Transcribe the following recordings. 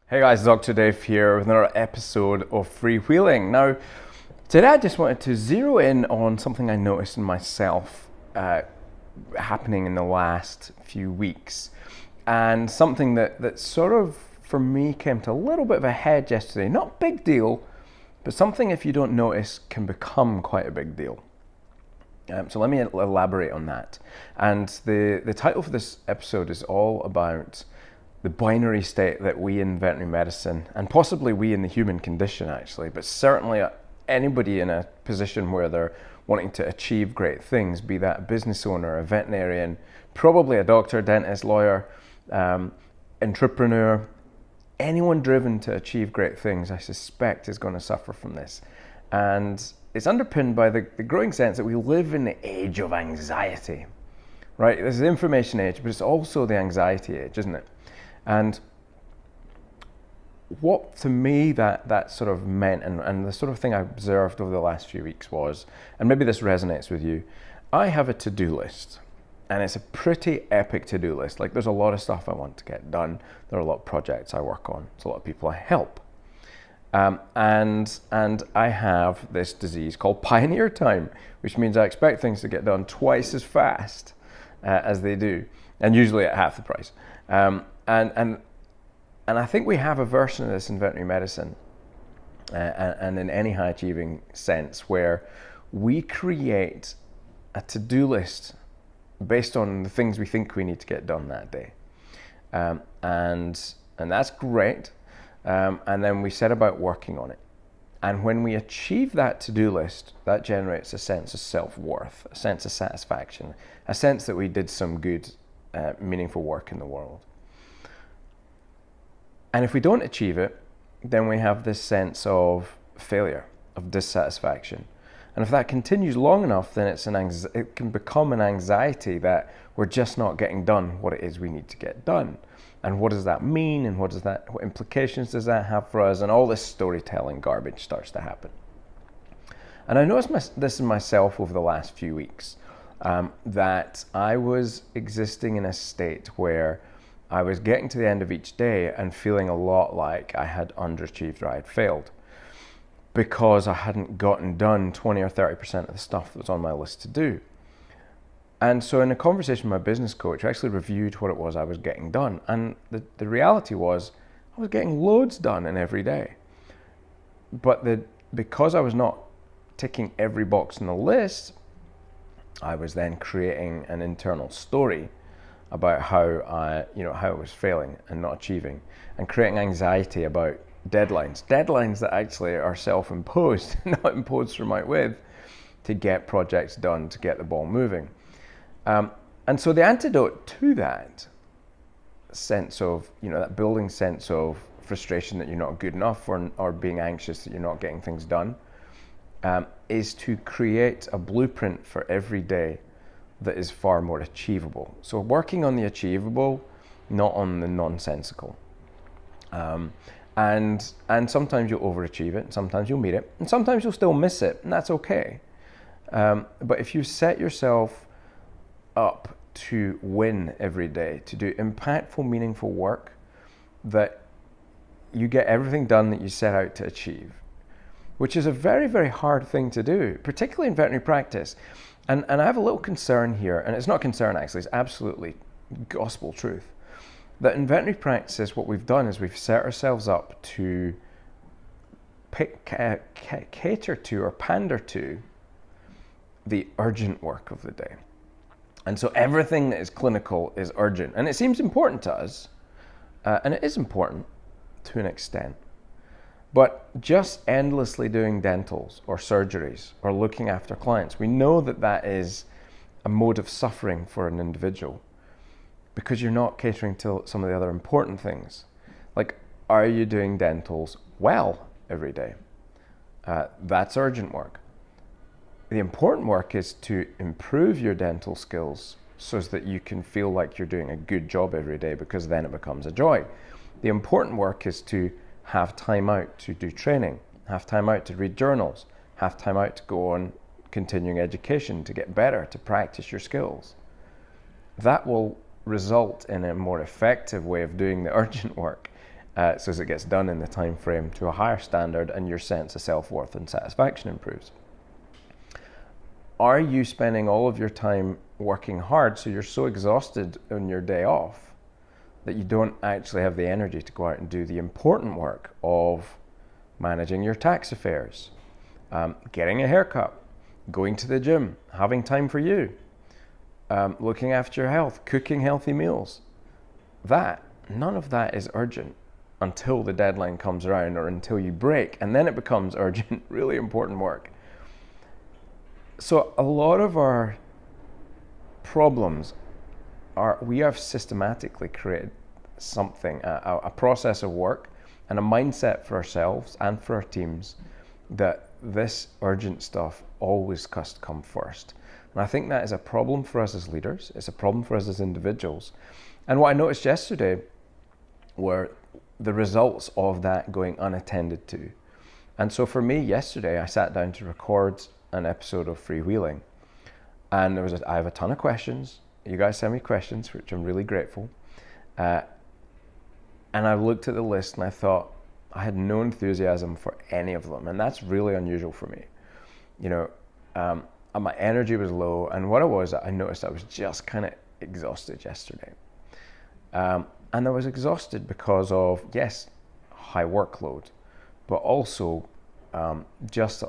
Hey guys, Dr. Dave here with another episode of Freewheeling. Now, today I just wanted to zero in on something I noticed in myself happening in the last few weeks, and something that sort of, for me, came to a little bit of a head yesterday. Not big deal, but something if you don't notice can become quite a big deal. So let me elaborate on that. And the title for this episode is all about the binary state that we in veterinary medicine, and possibly we in the human condition actually, but certainly anybody in a position where they're wanting to achieve great things, be that a business owner, a veterinarian, probably a doctor, dentist, lawyer, entrepreneur, anyone driven to achieve great things, I suspect is going to suffer from this. And it's underpinned by the growing sense that we live in the age of anxiety, right? This is the information age, but it's also the anxiety age, isn't it? And what to me that sort of meant, and the sort of thing I observed over the last few weeks was, and maybe this resonates with you, I have a to-do list, and it's a pretty epic to-do list. Like, there's a lot of stuff I want to get done. There are a lot of projects I work on. There's a lot of people I help. And I have this disease called pioneer time, which means I expect things to get done twice as fast as they do, and usually at half the price. And I think we have a version of this in veterinary medicine and in any high achieving sense, where we create a to-do list based on the things we think we need to get done that day. And that's great. And then we set about working on it. And when we achieve that to-do list, that generates a sense of self-worth, a sense of satisfaction, a sense that we did some good, meaningful work in the world. And if we don't achieve it, then we have this sense of failure, of dissatisfaction. And if that continues long enough, then it can become an anxiety that we're just not getting done what it is we need to get done. And what does that mean? And what implications does that have for us? And all this storytelling garbage starts to happen. And I noticed this in myself over the last few weeks, that I was existing in a state where I was getting to the end of each day and feeling a lot like I had underachieved or I had failed, because I hadn't gotten done 20 or 30% of the stuff that was on my list to do. And so in a conversation with my business coach, I actually reviewed what it was I was getting done. And the reality was I was getting loads done in every day. But because I was not ticking every box on the list, I was then creating an internal story about how I was failing and not achieving, and creating anxiety about deadlines that actually are self-imposed, not imposed from out with, to get projects done, to get the ball moving. And so the antidote to that sense of, that building sense of frustration that you're not good enough, or being anxious that you're not getting things done, is to create a blueprint for every day that is far more achievable. So working on the achievable, not on the nonsensical. And sometimes you'll overachieve it, and sometimes you'll meet it, and sometimes you'll still miss it, and that's okay. But if you set yourself up to win every day, to do impactful, meaningful work, that you get everything done that you set out to achieve, which is a very, very hard thing to do, particularly in veterinary practice. And I have a little concern here, and it's not concern actually, it's absolutely gospel truth, that in veterinary practice what we've done is we've set ourselves up to cater to or pander to the urgent work of the day. And so everything that is clinical is urgent, and it seems important to us, and it is important to an extent. But just endlessly doing dentals or surgeries or looking after clients, we know that is a mode of suffering for an individual, because you're not catering to some of the other important things. Like, are you doing dentals well every day? That's urgent work. The important work is to improve your dental skills so that you can feel like you're doing a good job every day, because then it becomes a joy. The important work is to have time out to do training, have time out to read journals, have time out to go on continuing education, to get better, to practice your skills. That will result in a more effective way of doing the urgent work, so as it gets done in the time frame to a higher standard, and your sense of self-worth and satisfaction improves. Are you spending all of your time working hard so you're so exhausted on your day off that you don't actually have the energy to go out and do the important work of managing your tax affairs, getting a haircut, going to the gym, having time for you, looking after your health, cooking healthy meals? None of that is urgent until the deadline comes around or until you break, and then it becomes urgent, really important work. So a lot of our problems are, we have systematically created something, a process of work and a mindset for ourselves and for our teams that this urgent stuff always has to come first. And I think that is a problem for us as leaders. It's a problem for us as individuals. And what I noticed yesterday were the results of that going unattended to. And so for me, yesterday, I sat down to record an episode of Freewheeling. And I have a ton of questions. You guys send me questions, which I'm really grateful. And I looked at the list and I thought I had no enthusiasm for any of them. And that's really unusual for me. My energy was low. And what I noticed I was just kind of exhausted yesterday. And I was exhausted because of, yes, high workload, but also just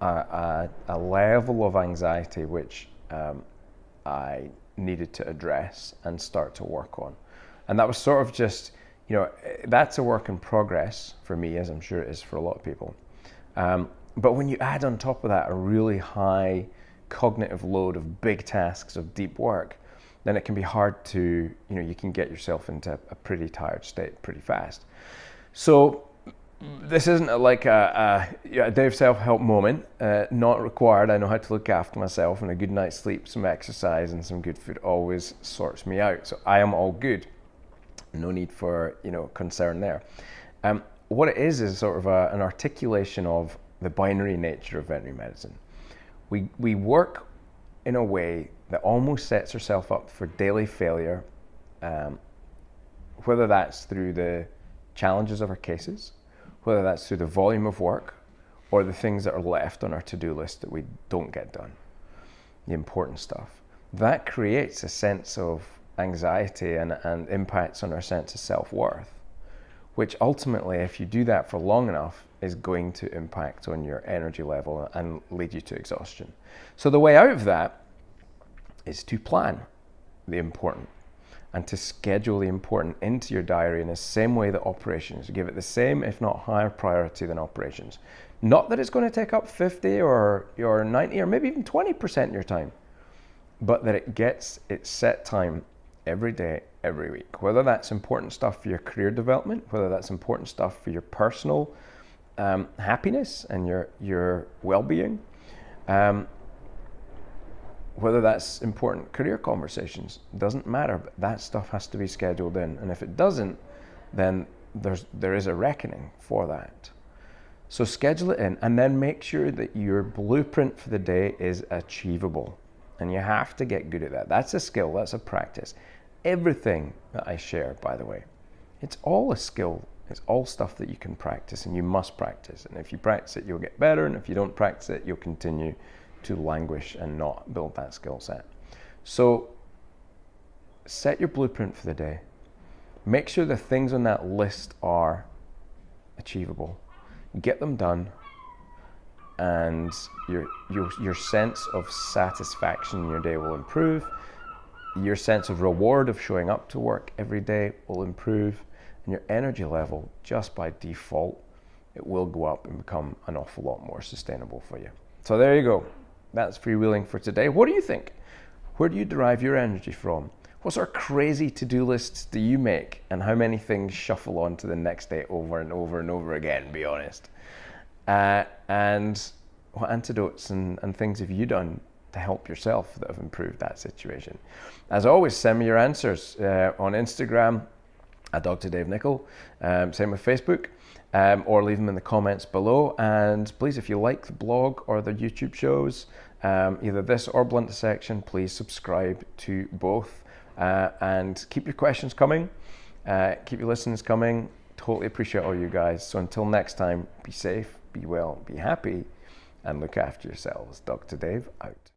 a level of anxiety which I needed to address and start to work on. And that was sort of just, that's a work in progress for me, as I'm sure it is for a lot of people. But when you add on top of that a really high cognitive load of big tasks, of deep work, then it can be hard to, you can get yourself into a pretty tired state pretty fast. So this isn't like a Dave self-help moment, not required. I know how to look after myself, and a good night's sleep, some exercise, and some good food always sorts me out. So I am all good. No need for, concern there. What it is sort of an articulation of the binary nature of veterinary medicine. We work in a way that almost sets ourselves up for daily failure, whether that's through the challenges of our cases, whether that's through the volume of work, or the things that are left on our to-do list that we don't get done, the important stuff. That creates a sense of anxiety and impacts on our sense of self-worth, which ultimately, if you do that for long enough, is going to impact on your energy level and lead you to exhaustion. So the way out of that is to plan the important and to schedule the important into your diary in the same way that operations. Give it the same, if not higher priority than operations. Not that it's going to take up 50 or 90 or maybe even 20% of your time, but that it gets its set time every day, every week. Whether that's important stuff for your career development, whether that's important stuff for your personal happiness and your well-being, whether that's important career conversations, doesn't matter, but that stuff has to be scheduled in. And if it doesn't, then there is a reckoning for that. So schedule it in, and then make sure that your blueprint for the day is achievable. And you have to get good at that. That's a skill, that's a practice. Everything that I share, by the way, it's all a skill. It's all stuff that you can practice, and you must practice. And if you practice it, you'll get better. And if you don't practice it, you'll continue to languish and not build that skill set. So set your blueprint for the day. Make sure the things on that list are achievable. Get them done, and your sense of satisfaction in your day will improve. Your sense of reward of showing up to work every day will improve, and your energy level, just by default, it will go up and become an awful lot more sustainable for you. So there you go. That's Freewheeling for today. What do you think? Where do you derive your energy from? What sort of crazy to-do lists do you make, and how many things shuffle on to the next day over and over and over again, be honest? And what antidotes and things have you done to help yourself that have improved that situation? As always, send me your answers on Instagram at Dr. Dave Nichol, same with Facebook, or leave them in the comments below. And please, if you like the blog or the YouTube shows, either this or Blunt Dissection, please subscribe to both, and keep your questions coming, keep your listens coming. Totally appreciate all you guys. So until next time, be safe, be well, be happy, and look after yourselves. Dr. Dave out.